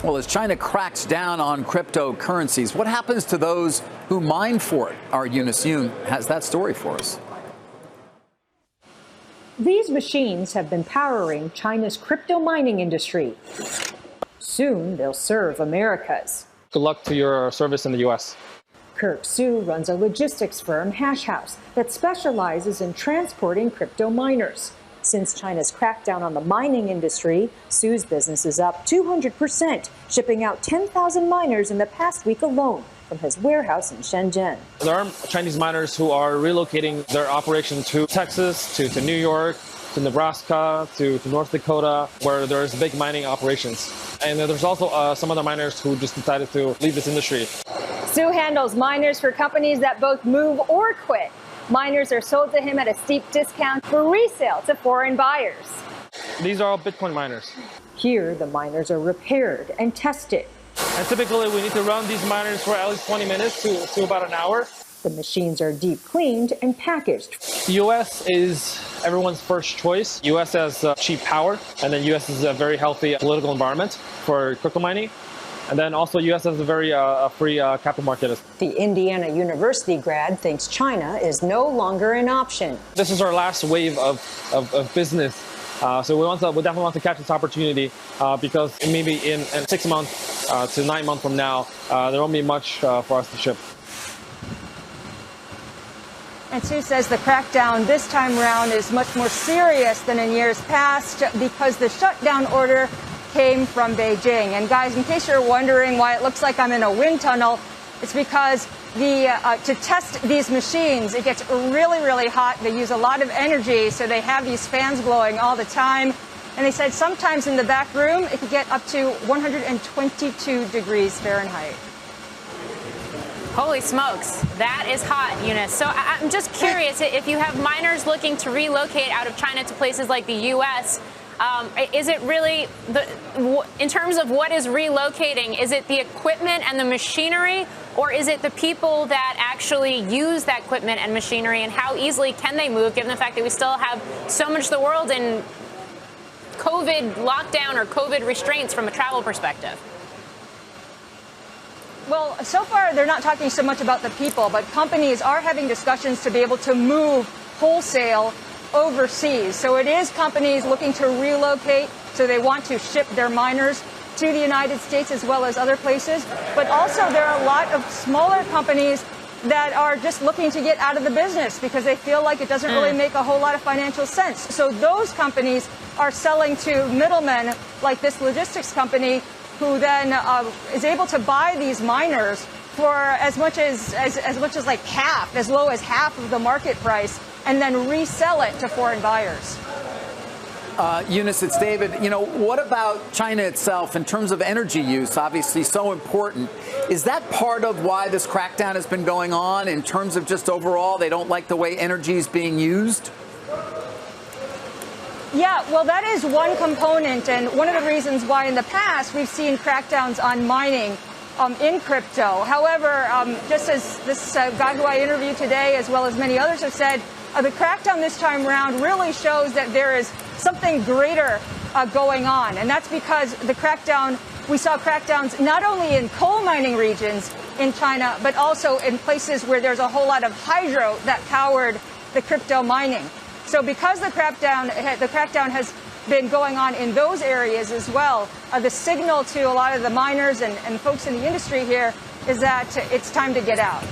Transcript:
Well, as China cracks down on cryptocurrencies, what happens to those who mine for it? Our Eunice Yoon has that story for us. These machines have been powering China's crypto mining industry. Soon, they'll serve America's. Good luck to your service in the U.S. Kirk Su runs a logistics firm, Hash House, that specializes in transporting crypto miners. Since China's crackdown on the mining industry, Su's business is up 200%, shipping out 10,000 miners in the past week alone from his warehouse in Shenzhen. There are Chinese miners who are relocating their operation to Texas, to New York, to Nebraska, to North Dakota, where there's big mining operations. And there's also some other miners who just decided to leave this industry. Su handles miners for companies that both move or quit. Miners are sold to him at a steep discount for resale to foreign buyers. These are all Bitcoin miners. Here, the miners are repaired and tested. And typically, we need to run these miners for at least 20 minutes to about an hour. The machines are deep cleaned and packaged. The U.S. is everyone's first choice. U.S. has cheap power, and then U.S. is a very healthy political environment for crypto mining. And then also U.S. has a very free capital market. The Indiana University grad thinks China is no longer an option. This is our last wave of business. So we definitely want to catch this opportunity because maybe in 6 months to 9 months from now, there won't be much for us to ship. And Su says the crackdown this time around is much more serious than in years past because the shutdown order came from Beijing. And guys, in case you're wondering why it looks like I'm in a wind tunnel, it's because to test these machines, it gets really, really hot. They use a lot of energy, so they have these fans blowing all the time. And they said sometimes in the back room, it could get up to 122 degrees Fahrenheit. Holy smokes, that is hot, Eunice. So I'm just curious, if you have miners looking to relocate out of China to places like the U.S., is it really, in terms of what is relocating, is it the equipment and the machinery, or is it the people that actually use that equipment and machinery, and how easily can they move, given the fact that we still have so much of the world in COVID lockdown or COVID restraints from a travel perspective? Well, so far they're not talking so much about the people, but companies are having discussions to be able to move wholesale overseas. So it is companies looking to relocate, so they want to ship their miners to the United States as well as other places. But also there are a lot of smaller companies that are just looking to get out of the business because they feel like it doesn't really make a whole lot of financial sense. So those companies are selling to middlemen like this logistics company, who then is able to buy these miners for as much as like half, as low as half of the market price, and then resell it to foreign buyers. Eunice, it's David. You know, what about China itself in terms of energy use? Obviously so important. Is that part of why this crackdown has been going on in terms of just overall they don't like the way energy is being used? Yeah, well, that is one component, and one of the reasons why in the past we've seen crackdowns on mining in crypto. However, just as this guy who I interviewed today, as well as many others have said, the crackdown this time around really shows that there is something greater going on, and that's because the crackdown, we saw crackdowns not only in coal mining regions in China, but also in places where there's a whole lot of hydro that powered the crypto mining. So because the crackdown has been going on in those areas as well, the signal to a lot of the miners and folks in the industry here is that it's time to get out.